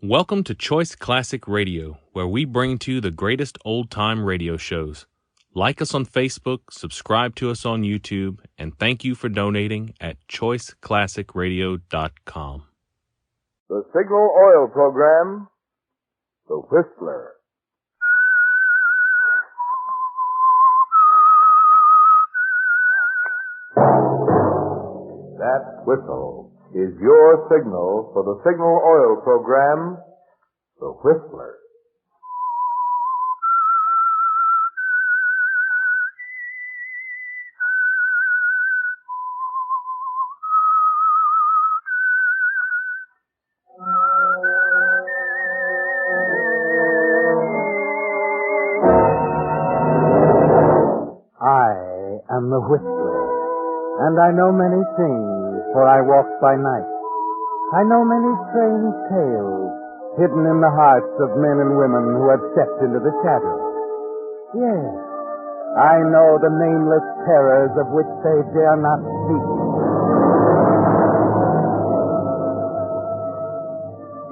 Welcome to Choice Classic Radio, where we bring to you the greatest old-time radio shows. Like us on Facebook, subscribe to us on YouTube, and thank you for donating at choiceclassicradio.com. The Signal Oil Program, The Whistler. That whistle is your signal for the Signal Oil Program, The Whistler. I am the Whistler, and I know many things, for I walk by night. I know many strange tales hidden in the hearts of men and women who have stepped into the shadows. Yes, I know the nameless terrors of which they dare not speak.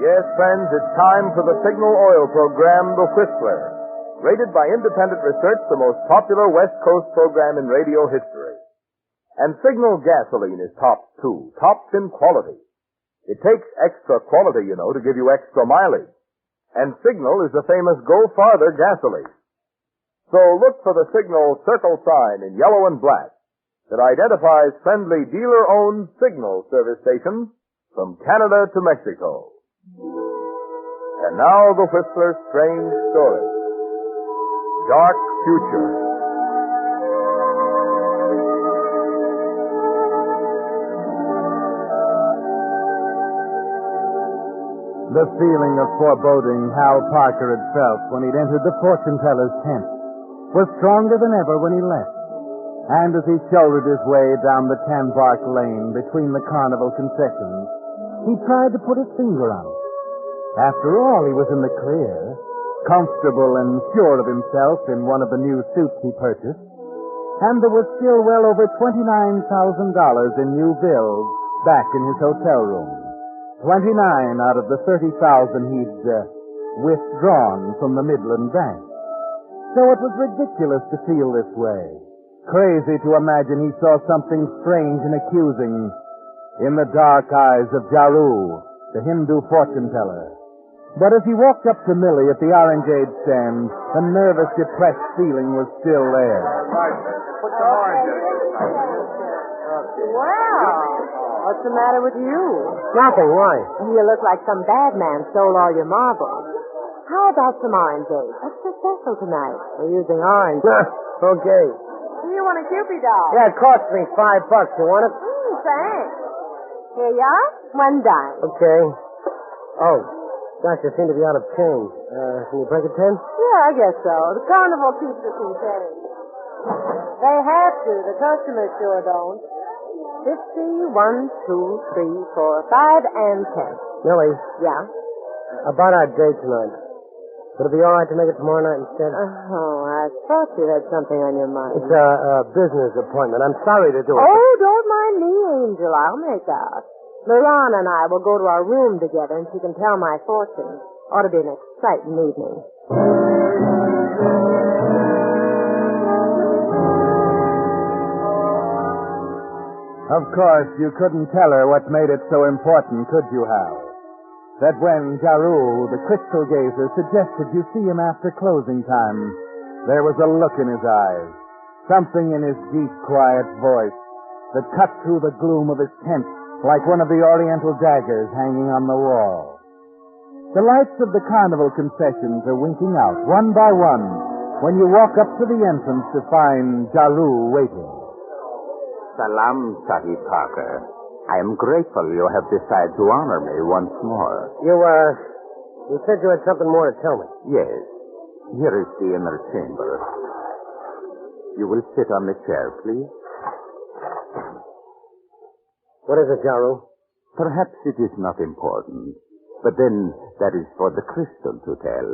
Yes, friends, it's time for the Signal Oil Program, The Whistler. Rated by independent research, the most popular West Coast program in radio history. And Signal gasoline is tops, too. Tops in quality. It takes extra quality, to give you extra mileage. And Signal is the famous Go Farther gasoline. So look for the Signal circle sign in yellow and black that identifies friendly dealer-owned Signal service stations from Canada to Mexico. And now the Whistler's strange story. Dark Future. The feeling of foreboding Hal Parker had felt when he'd entered the fortune-teller's tent was stronger than ever when he left. And as he shouldered his way down the tan-bark lane between the carnival concessions, he tried to put his finger on it. After all, he was in the clear, comfortable and sure of himself in one of the new suits he purchased, and there was still well over $29,000 in new bills back in his hotel room. 29 out of the 30,000 he'd withdrawn from the Midland Bank. So it was ridiculous to feel this way. Crazy to imagine he saw something strange and accusing in the dark eyes of Jaru, the Hindu fortune-teller. But as he walked up to Millie at the orangeade stand, the nervous, depressed feeling was still there. Put some oranges. Wow. What's the matter with you? Nothing, why? You look like some bad man stole all your marbles. How about some oranges? What's so special tonight? We're using orange. Okay. Do you want a Cupid doll? Yeah, it cost me $5. You want it? Thanks. Here you are. $1. Okay. Oh, gosh, you seem to be out of change. Can you break a 10? Yeah, I guess so. The carnival keeps us in change. They have to. The customers sure don't. 50, 1, 2, 3, 4, 5, and 10. Millie, Yeah? about our date tonight. Would it be all right to make it tomorrow night instead? Oh, I thought you had something on your mind. It's a business appointment. I'm sorry to do it. Oh, don't mind me, Angel. I'll make out. Laron and I will go to our room together, and she can tell my fortune. Ought to be an exciting evening. Of course, you couldn't tell her what made it so important, could you, Hal? That when Jaru, the crystal gazer, suggested you see him after closing time, there was a look in his eyes, something in his deep, quiet voice that cut through the gloom of his tent like one of the oriental daggers hanging on the wall. The lights of the carnival concessions are winking out, one by one, when you walk up to the entrance to find Jaru waiting. Salam, Sahib Parker. I am grateful you have decided to honor me once more. You said you had something more to tell me. Yes. Here is the inner chamber. You will sit on the chair, please. What is it, Jaru? Perhaps it is not important, but then that is for the crystal to tell.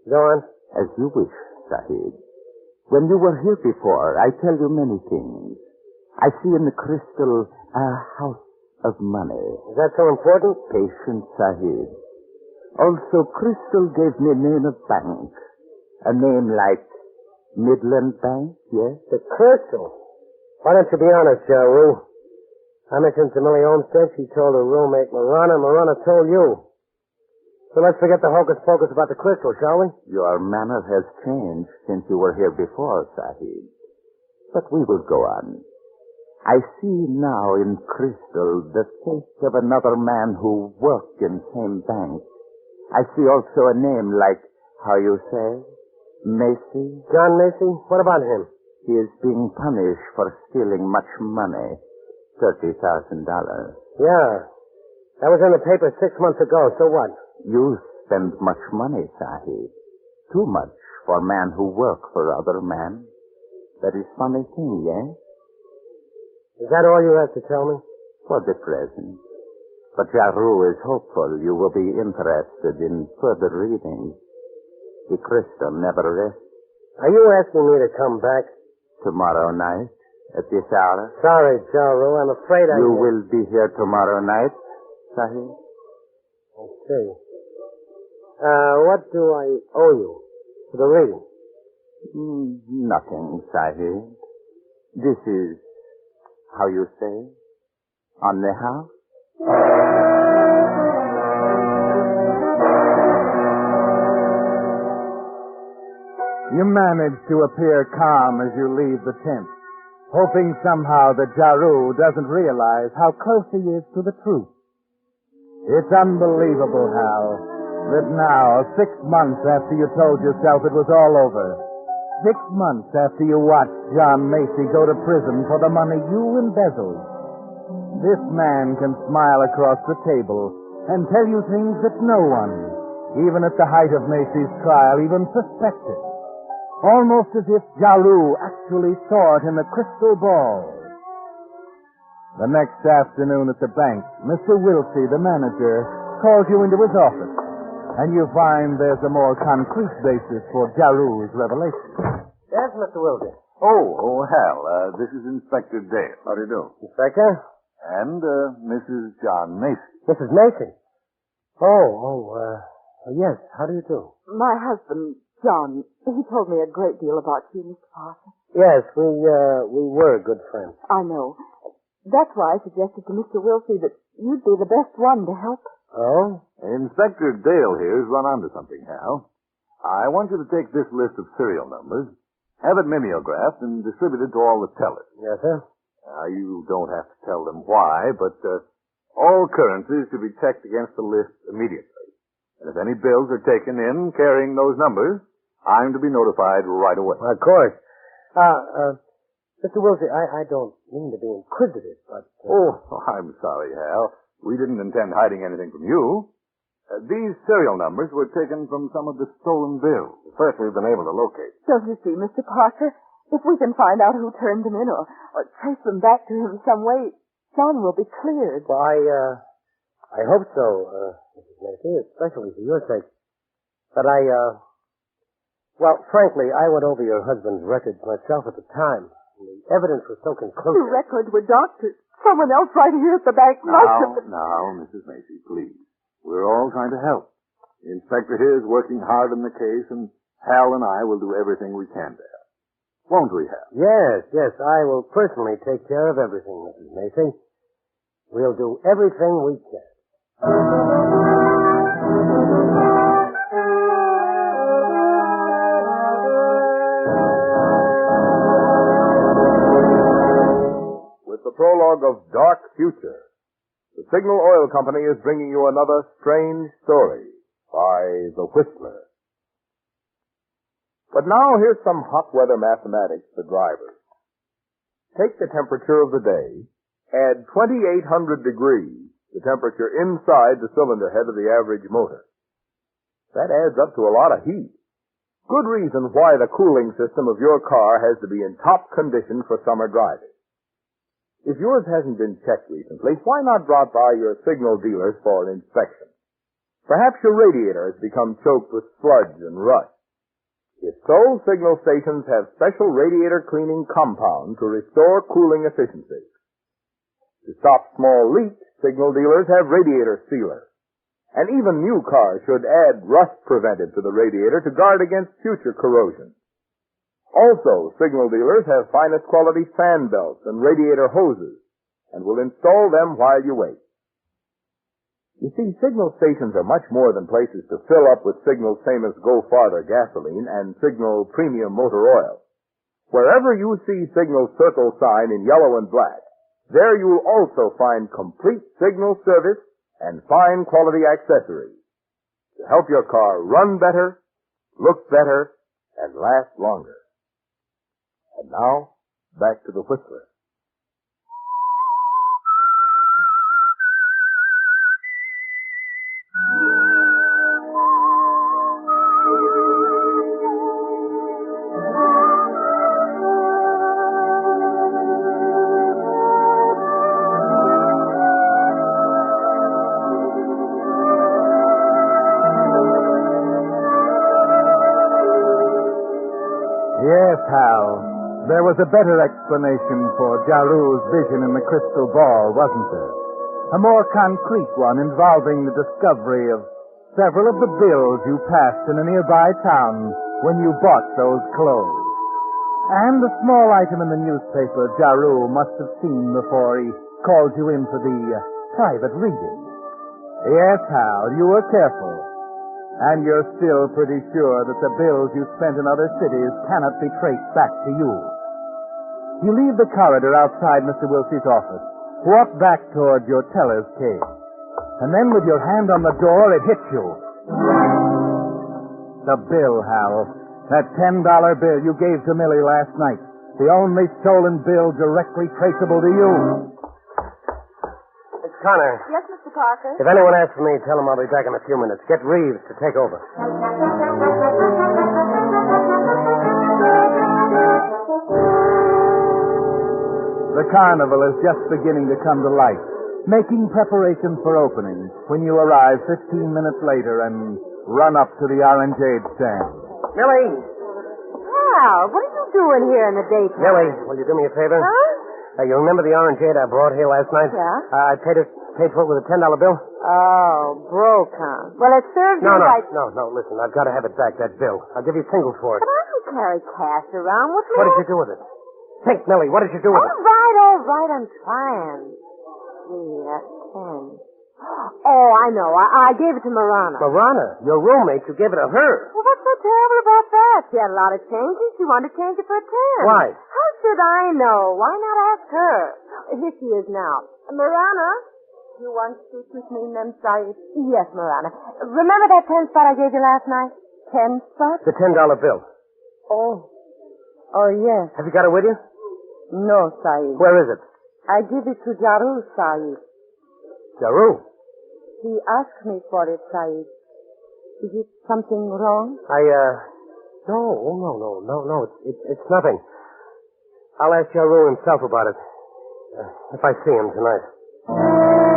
Go on. As you wish, Sahib. When you were here before, I tell you many things. I see in the crystal a house of money. Is that so important? Patience, Sahib. Also, Crystal gave me a name of bank. A name like Midland Bank, yes? The Crystal. Why don't you be honest, Roo? I mentioned to Millie Olmsted. She told her roommate Marana. Marana told you. So let's forget the hocus-pocus about the Crystal, shall we? Your manner has changed since you were here before, Sahib. But we will go on. I see now in Crystal the face of another man who worked in the same bank. I see also a name like, how you say, Macy? John Macy? What about him? He is being punished for stealing much money, $30,000. Yeah. That was in the paper 6 months ago. So what? You spend much money, Sahib. Too much for man who work for other man. That is funny thing, yes? Is that all you have to tell me? For the present. But Jaru is hopeful you will be interested in further reading. The Crystal never rests. Are you asking me to come back? Tomorrow night, at this hour. Sorry, Jaru. I'm afraid You will be here tomorrow night, Sahib? I see. What do I owe you for the reading? Nothing, Sahib. This is, how you say, on the house? You manage to appear calm as you leave the tent, hoping somehow that Jaru doesn't realize how close he is to the truth. It's unbelievable, Hal, that now, 6 months after you told yourself it was all over, 6 months after you watched John Macy go to prison for the money you embezzled, this man can smile across the table and tell you things that no one, even at the height of Macy's trial, even suspected. Almost as if Jaru actually saw it in the crystal ball. The next afternoon at the bank, Mr. Wilsey, the manager, calls you into his office, and you find there's a more concrete basis for Jaru's revelation. Yes, Mr. Wilsey. Oh, Hal, this is Inspector Dale. How do you do? Inspector? And, Mrs. John Macy. Mrs. Macy. Yes. How do you do? My husband, John, he told me a great deal about you, Mr. Parker. Yes, we were good friends. I know. That's why I suggested to Mr. Wilsey that you'd be the best one to help. Oh? Inspector Dale here's run onto something, Hal. I want you to take this list of serial numbers, have it mimeographed, and distributed to all the tellers. Yes, sir. Now, you don't have to tell them why, but all currencies to be checked against the list immediately. And if any bills are taken in carrying those numbers, I'm to be notified right away. Of course. Mr. Wilsey, I don't mean to be inquisitive, but... Oh, I'm sorry, Hal. We didn't intend hiding anything from you. These serial numbers were taken from some of the stolen bills. First, we've been able to locate. Don't you see, Mr. Parker? If we can find out who turned them in or trace them back to him some way, John will be cleared. Well, I hope so, Mrs. Macy, especially for your sake. But frankly, I went over your husband's records myself at the time. The evidence was so conclusive. The records were doctored. Someone else right here at the bank must have... Now, Mrs. Macy, please. We're all trying to help. The inspector here is working hard on the case, and Hal and I will do everything we can to help. Won't we, Hal? Yes. I will personally take care of everything, Mrs. Macy. We'll do everything we can. With the prologue of Dark Future, the Signal Oil Company is bringing you another strange story by The Whistler. But now here's some hot weather mathematics for drivers. Take the temperature of the day, add 2,800 degrees, the temperature inside the cylinder head of the average motor. That adds up to a lot of heat. Good reason why the cooling system of your car has to be in top condition for summer driving. If yours hasn't been checked recently, why not drop by your Signal dealers for an inspection? Perhaps your radiator has become choked with sludge and rust. If so, Signal stations have special radiator cleaning compound to restore cooling efficiency. To stop small leaks, Signal dealers have radiator sealer. And even new cars should add rust preventive to the radiator to guard against future corrosion. Also, signal dealers have finest quality fan belts and radiator hoses and will install them while you wait. You see, signal stations are much more than places to fill up with Signal's famous Go Farther gasoline and Signal Premium Motor Oil. Wherever you see Signal's circle sign in yellow and black, there you'll also find complete Signal service and fine quality accessories to help your car run better, look better, and last longer. And now, back to the Whistler. Yes, Hal. There was a better explanation for Jaru's vision in the crystal ball, wasn't there? A more concrete one involving the discovery of several of the bills you passed in a nearby town when you bought those clothes. And a small item in the newspaper Jaru must have seen before he called you in for the private reading. Yes, Hal, you were careful. And you're still pretty sure that the bills you spent in other cities cannot be traced back to you. You leave the corridor outside Mr. Wilsey's office, walk back toward your teller's cage, and then with your hand on the door, it hits you. The bill, Hal. That $10 bill you gave to Millie last night. The only stolen bill directly traceable to you. It's Connor. Yes, Mr. Parker? If anyone asks for me, tell them I'll be back in a few minutes. Get Reeves to take over. The carnival is just beginning to come to life, making preparations for opening when you arrive 15 minutes later and run up to the orangeade stand. Millie! Hal, what are you doing here in the daytime? Millie, will you do me a favor? Huh? You remember the orangeade I brought here last night? Yeah. I paid for it with a $10 bill. Oh, Brocon. Well, it serves No, you right. no, listen, I've got to have it back, that bill. I'll give you singles for it. But I don't carry cash around with me. What did you do with it? Think, Millie, what did you do with it? All right, I'm trying. Gee, that's 10. Oh, I know. I gave it to Marana. Marana, your roommate, you gave it to her. Well, what's so terrible about that? She had a lot of change and she wanted to change it for a 10. Why? How should I know? Why not ask her? Here she is now. Marana? You want to speak with me, Mem Said? Yes, Marana. Remember that 10 spot I gave you last night? 10 spot? The $10 bill. Oh, yes. Have you got it with you? No, Said. Where is it? I give it to Jaru, Said. Jaru. He asked me for it, Said. Is it something wrong? No. It's nothing. I'll ask Jaru himself about it. If I see him tonight.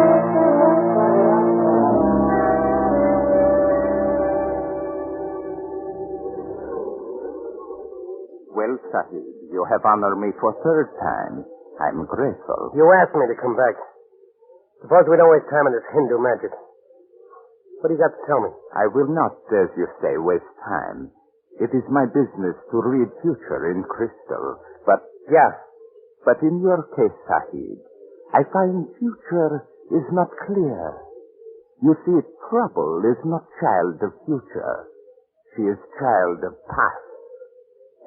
Well, Sahib, you have honored me for third time. I'm grateful. You asked me to come back. Suppose we don't waste time on this Hindu magic. What do you got to tell me? I will not, as you say, waste time. It is my business to read future in crystal. But in your case, Sahib, I find future is not clear. You see, trouble is not child of future. She is child of past.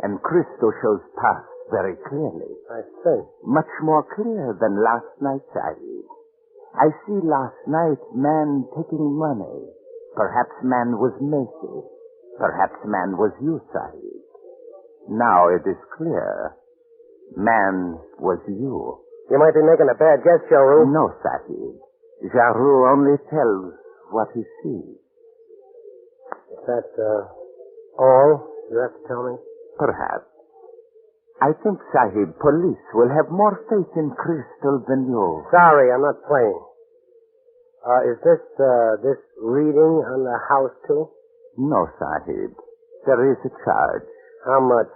And crystal shows past very clearly. I see. Much more clear than last night, Sahib. I see last night man taking money. Perhaps man was Macy. Perhaps man was you, Sahib. Now it is clear. Man was you. You might be making a bad guess, Jaru. No, Sahib. Jaru only tells what he sees. Is that, all you have to tell me? Perhaps. I think, Sahib, police will have more faith in crystal than you. Sorry, I'm not playing. Is this reading on the house, too? No, Sahib. There is a charge. How much?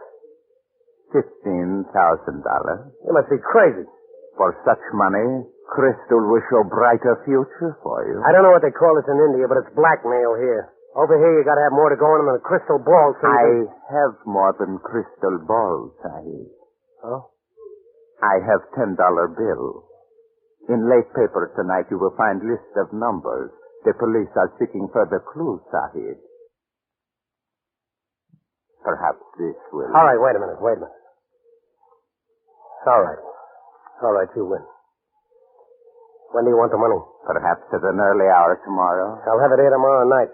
$15,000. You must be crazy. For such money, Crystal will show brighter future for you. I don't know what they call this in India, but it's blackmail here. Over here, you gotta have more to go on than a crystal ball. So I have more than crystal balls, Sahib. Oh? I have $10 bill. In late paper tonight, you will find list of numbers. The police are seeking further clues, Sahib. Perhaps this will... All right, wait a minute. All right, you win. When do you want the money? Perhaps at an early hour tomorrow. I'll have it here tomorrow night.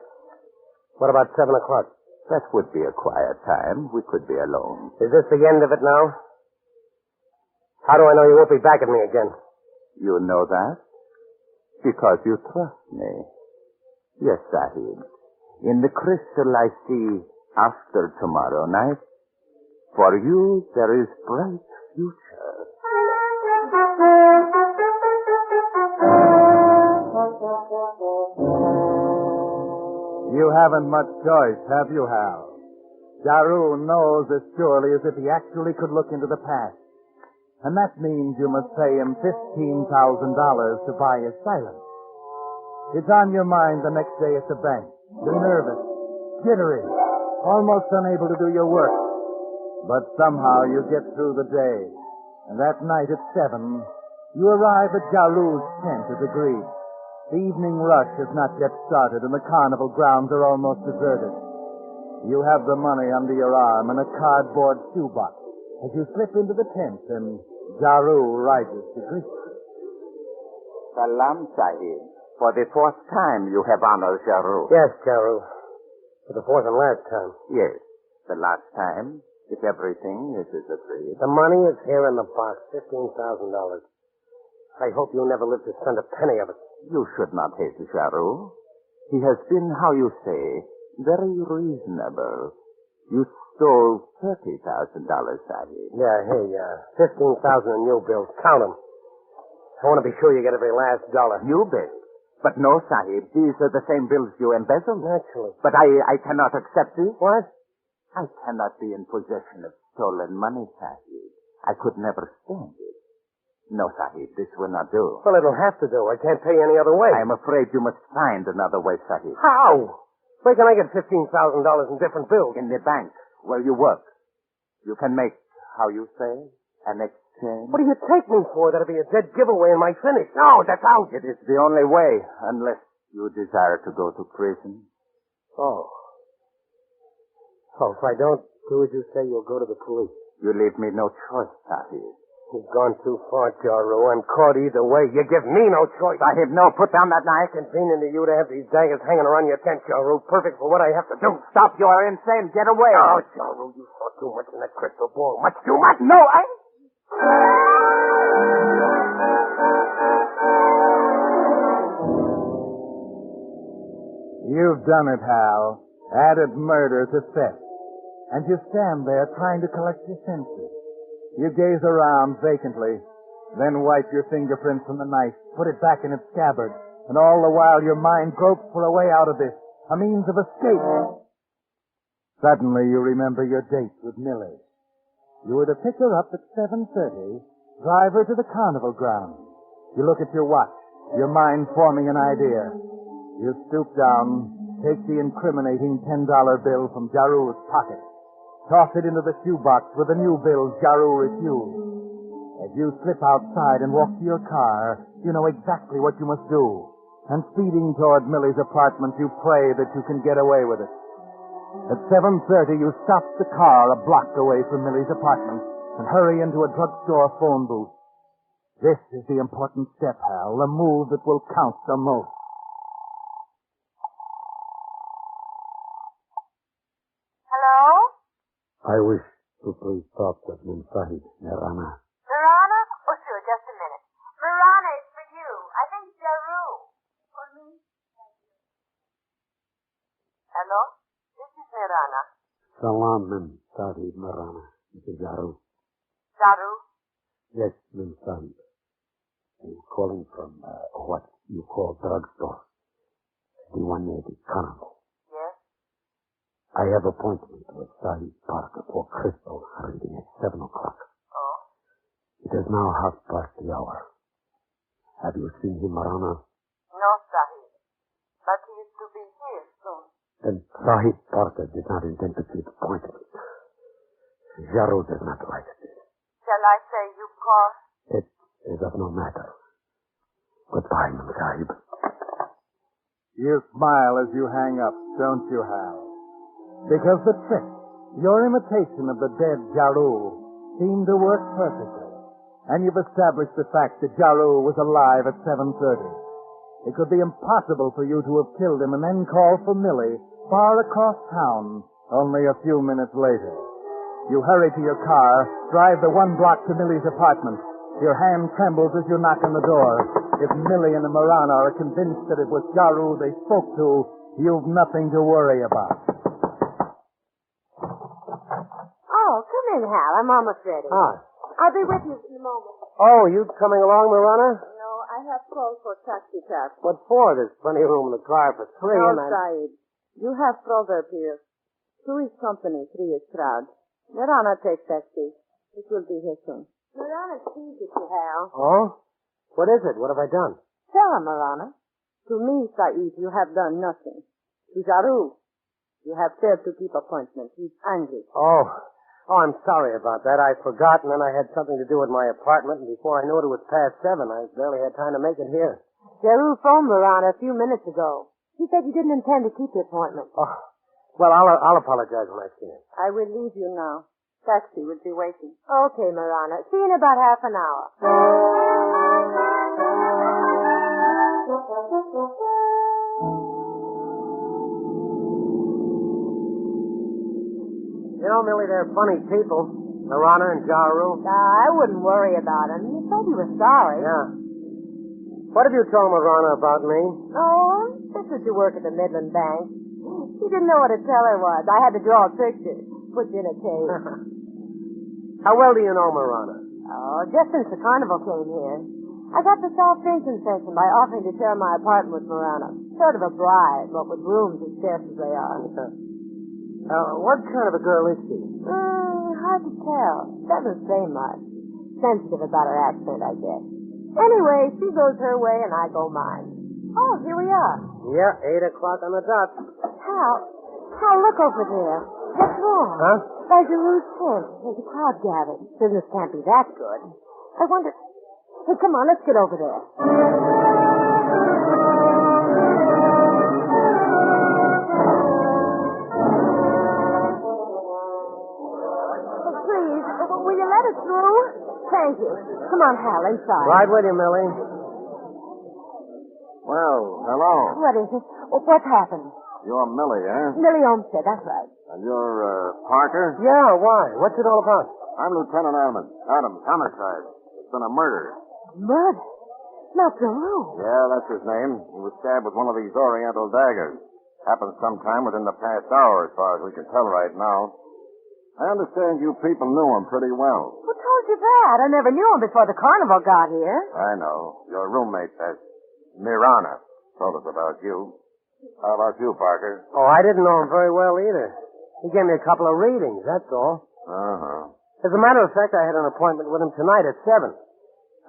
What about 7 o'clock? That would be a quiet time. We could be alone. Is this the end of it now? How do I know you won't be back at me again? You know that? Because you trust me. Yes, Sahib. In the crystal I see after tomorrow night, for you there is bright future. You haven't much choice, have you, Hal? Jaru knows as surely as if he actually could look into the past. And that means you must pay him $15,000 to buy his silence. It's on your mind the next day at the bank. You're nervous, jittery, almost unable to do your work. But somehow you get through the day. And that night at 7, you arrive at Jaru's tent as agreed. The evening rush has not yet started, and the carnival grounds are almost deserted. You have the money under your arm and a cardboard shoebox as you slip into the tent, and Jaru rises to greet you. Salam, Sahib. For the 4th time you have honored Jaru. Yes, Jaru. For the 4th and last time. Yes, the last time, if everything is as agreed. The money is here in the box, $15,000. I hope you never live to spend a penny of it. You should not hate Jaru. He has been, how you say, very reasonable. You stole $30,000, Sahib. Yeah, hey, 15,000 in new bills. Count them. I want to be sure you get every last dollar. New bills? But no, Sahib. These are the same bills you embezzled. Naturally. But I cannot accept these. What? I cannot be in possession of stolen money, Sahib. I could never stand it. No, Sahib, this will not do. Well, it'll have to do. I can't pay any other way. I am afraid you must find another way, Sahib. How? Where can I get $15,000 in different bills? In the bank, where you work. You can make, how you say, an exchange. What do you take me for? That'll be a dead giveaway in my finish. No, that's out. It is the only way, unless you desire to go to prison. Oh, if I don't do as you say, you'll go to the police. You leave me no choice, Sahib. You've gone too far, Jaru. I'm caught either way. You give me no choice. Sahib, no, put down that knife. Convenient to you to have these daggers hanging around your tent, Jaru. Perfect for what I have to do. Stop, you are insane. Get away. Oh, Jaru, you saw too much in that crystal ball. Much too much. No, You've done it, Hal. Added murder to theft. And you stand there trying to collect your senses. You gaze around vacantly, then wipe your fingerprints from the knife, put it back in its scabbard, and all the while your mind gropes for a way out of this, a means of escape. Suddenly you remember your date with Millie. You were to pick her up at 7:30, drive her to the carnival grounds. You look at your watch, your mind forming an idea. You stoop down, take the incriminating $10 bill from Jaru's pocket, toss it into the shoebox with the new bills Jaru refused. As you slip outside and walk to your car, you know exactly what you must do. And speeding toward Millie's apartment, you pray that you can get away with it. At 7:30, you stop the car a block away from Millie's apartment and hurry into a drugstore phone booth. This is the important step, Hal, the move that will count the most. I wish to please talk with Sahib, Mirana. Mirana? Oh, sure, just a minute. Mirana, it's for you. I think Jaru. For me? Thank you. Hello? This is Mirana. Salam, Sahib, Mirana. This is Jaru. Jaru? Yes, Sahib. I'm calling from what you call drugstore. The one near the carnival. I have appointment with Sahib Parker for crystal reading at 7 o'clock. Oh? It is now 7:30. Have you seen him, Marana? No, Sahib. But he is to be here soon. Then Sahib Parker did not intend to keep appointment. Jaru does not like this. Shall I say you called? It is of no matter. Goodbye, Mem Sahib. You smile as you hang up, don't you, Hal? Because the trick, your imitation of the dead Jaru, seemed to work perfectly. And you've established the fact that Jaru was alive at 7:30. It could be impossible for you to have killed him and then call for Millie far across town only a few minutes later. You hurry to your car, drive the 1 block to Millie's apartment. Your hand trembles as you knock on the door. If Millie and the Marana are convinced that it was Jaru they spoke to, you've nothing to worry about. Oh, come in, Hal. I'm almost ready. Ah. I'll be with you in a moment. Oh, you coming along, Marana? No, I have called for taxi cab. What for? There's plenty of room in the car for 3. No, and I... Saeed. You have proverb here. 2 is company, 3 is crowd. Marana takes taxi. It will be here soon. Marana sees it, Hal. Oh? What is it? What have I done? Tell her, Marana. To me, Saeed, you have done nothing. To Jaru, you have failed to keep appointment. He's angry. Oh, I'm sorry about that. I forgot, and then I had something to do with my apartment, and before I knew it, it was past 7. I barely had time to make it here. Jaru phoned Marana a few minutes ago. He said you didn't intend to keep the appointment. Oh, well, I'll apologize when I see him. I will leave you now. Taxi will be waiting. Okay, Marana. See you in about half an hour. You know, Millie, they're funny people. Marana and Jaru. I wouldn't worry about him. He said he was sorry. Yeah. What have you told Marana about me? Oh, this is to work at the Midland Bank. He didn't know what a teller was. I had to draw a picture. Put you in a cage. How well do you know Marana? Oh, just since the carnival came here. I got the soft drink concession by offering to share my apartment with Marana. Sort of a bribe, but with rooms as scarce as they are. What kind of a girl is she? Hard to tell. Doesn't say much. Sensitive about her accent, I guess. Anyway, she goes her way and I go mine. Oh, here we are. Yeah, 8 o'clock on the dot. Hal, look over there. What's wrong? Huh? By Giroux's tent. There's a crowd gathered. Business can't be that good. I wonder... Hey, come on, let's get over there. Please, will you let us through? Thank you. Come on, Hal, inside. Right with you, Millie. Well, hello. What is it? What's happened? You're Millie, eh? Millie Olmsted, that's right. And you're, Parker? Yeah, why? What's it all about? I'm Lieutenant Adams, homicide. It's been a murder. Murder? Not Giroux. Yeah, that's his name. He was stabbed with one of these Oriental daggers. Happened sometime within the past hour, as far as we can tell right now. I understand you people knew him pretty well. Who told you that? I never knew him before the carnival got here. I know. Your roommate, Mirana, told us about you. How about you, Parker? Oh, I didn't know him very well either. He gave me a couple of readings, that's all. Uh-huh. As a matter of fact, I had an appointment with him tonight at 7.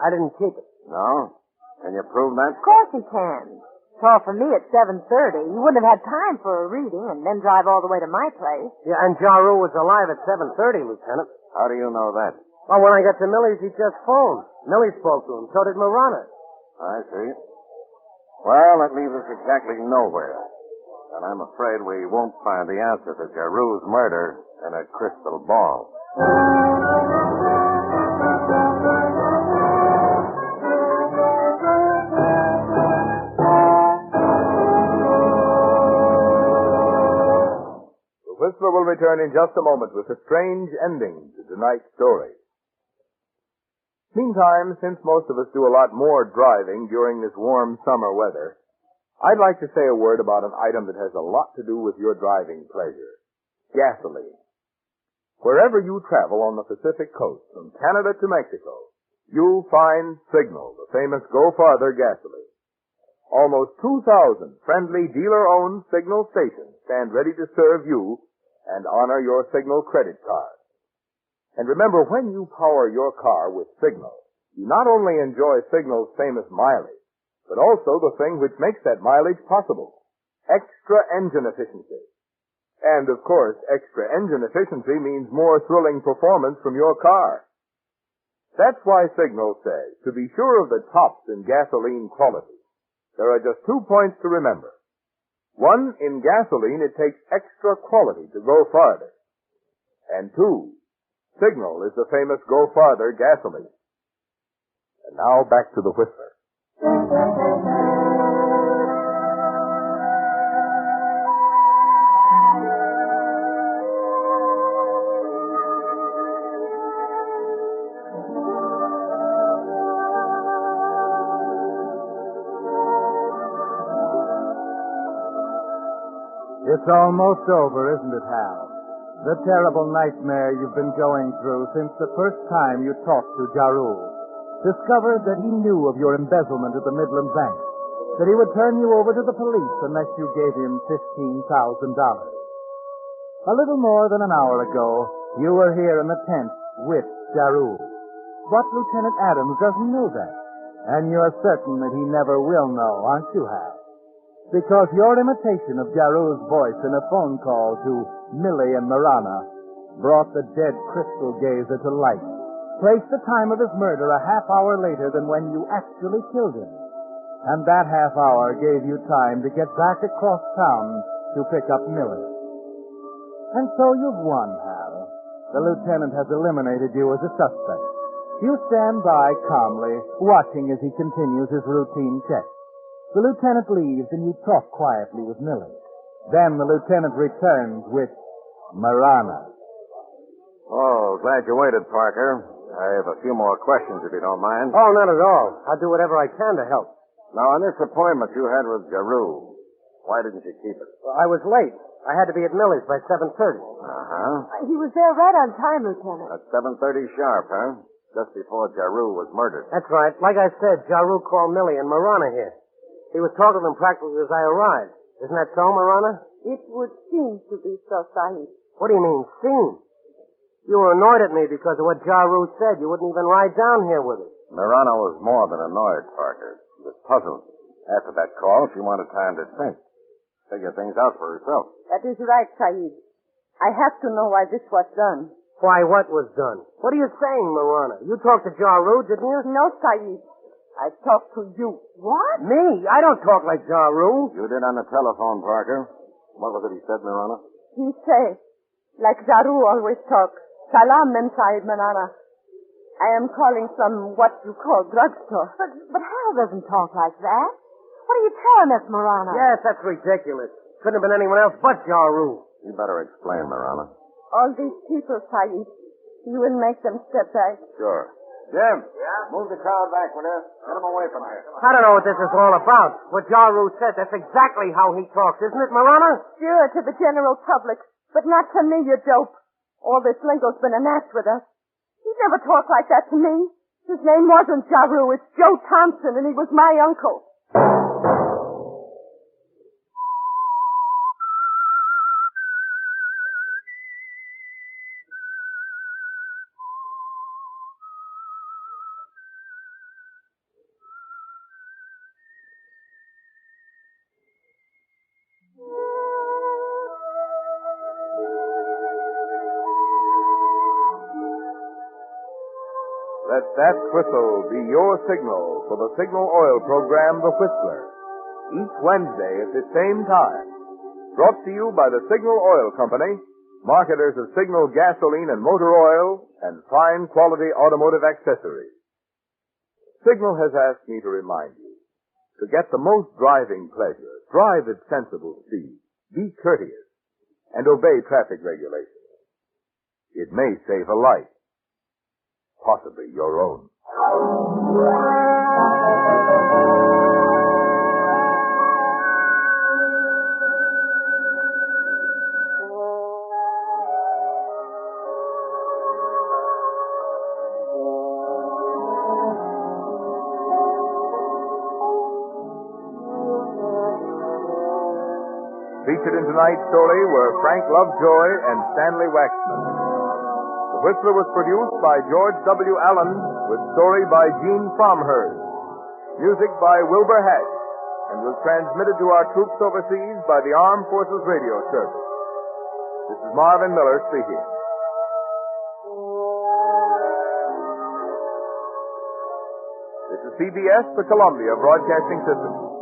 I didn't keep it. No? Can you prove that? Of course he can. Call for me at 7:30. He wouldn't have had time for a reading and then drive all the way to my place. Yeah, and Jaru was alive at 7:30, Lieutenant. How do you know that? Well, when I got to Millie's, he just phoned. Millie spoke to him. So did Marana. I see. Well, that leaves us exactly nowhere. And I'm afraid we won't find the answer to Jaru's murder in a crystal ball. The Whistler will return in just a moment with a strange ending to tonight's story. Meantime, since most of us do a lot more driving during this warm summer weather, I'd like to say a word about an item that has a lot to do with your driving pleasure. Gasoline. Wherever you travel on the Pacific coast, from Canada to Mexico, you'll find Signal, the famous Go Farther gasoline. Almost 2,000 friendly dealer-owned Signal stations stand ready to serve you and honor your Signal credit card. And remember, when you power your car with Signal, you not only enjoy Signal's famous mileage, but also the thing which makes that mileage possible, extra engine efficiency. And, of course, extra engine efficiency means more thrilling performance from your car. That's why Signal says, to be sure of the tops in gasoline quality, there are just 2 points to remember. One, in gasoline, it takes extra quality to go farther. And two, Signal is the famous Go Farther gasoline. And now back to the Whistler. It's almost over, isn't it, Hal? The terrible nightmare you've been going through since the first time you talked to Jaru. Discovered that he knew of your embezzlement at the Midland Bank. That he would turn you over to the police unless you gave him $15,000. A little more than an hour ago, you were here in the tent with Jaru. But Lieutenant Adams doesn't know that. And you're certain that he never will know, aren't you, Hal? Because your imitation of Jaru's voice in a phone call to Millie and Marana brought the dead crystal gazer to light, placed the time of his murder a half hour later than when you actually killed him. And that half hour gave you time to get back across town to pick up Millie. And so you've won, Hal. The lieutenant has eliminated you as a suspect. You stand by calmly, watching as he continues his routine check. The lieutenant leaves and you talk quietly with Millie. Then the lieutenant returns with Marana. Oh, glad you waited, Parker. I have a few more questions, if you don't mind. Oh, not at all. I'll do whatever I can to help. Now, on this appointment you had with Jaru, why didn't you keep it? Well, I was late. I had to be at Millie's by 7:30. Uh-huh. He was there right on time, Lieutenant. At 7:30 sharp, huh? Just before Jaru was murdered. That's right. Like I said, Jaru called Millie and Marana here. He was talking to them practically as I arrived. Isn't that so, Marana? It would seem to be so, Sahib. What do you mean, seem? You were annoyed at me because of what Jaru said. You wouldn't even ride down here with us. Marana was more than annoyed, Parker. She was puzzled. After that call, she wanted time to think. Figure things out for herself. That is right, Sahib. I have to know why this was done. Why, what was done? What are you saying, Marana? You talked to Jaru, didn't you? No, Sahib. I talked to you. What? Me? I don't talk like Jaru. You did on the telephone, Parker. What was it he said, Marana? He say, like Jaru always talk, Salam, Mem Sahib Manana. I am calling from what you call drugstore. But Hal doesn't talk like that. What are you telling us, Marana? Yes, that's ridiculous. Couldn't have been anyone else but Jaru. You better explain, Marana. All these people, Sahib, you will make them step back. Sure. Jim. Yeah? Move the crowd back, will you? Get them away from here. I don't know what this is all about. What Jaru said, that's exactly how he talks, isn't it, Marana? Sure, to the general public, but not to me, you dope. All this lingo's been an act with us. He never talked like that to me. His name wasn't Jaru, it's Joe Thompson, and he was my uncle. Let that whistle be your signal for the Signal Oil program, The Whistler. Each Wednesday at the same time. Brought to you by the Signal Oil Company, marketers of Signal gasoline and motor oil and fine quality automotive accessories. Signal has asked me to remind you, to get the most driving pleasure, drive at sensible speed, be courteous, and obey traffic regulations. It may save a life. Possibly your own. Featured in tonight's story were Frank Lovejoy and Stanley Waxman. The Whistler was produced by George W. Allen, with story by Gene Fromhurst, music by Wilbur Hatch, and was transmitted to our troops overseas by the Armed Forces Radio Service. This is Marvin Miller speaking. This is CBS, the Columbia Broadcasting System.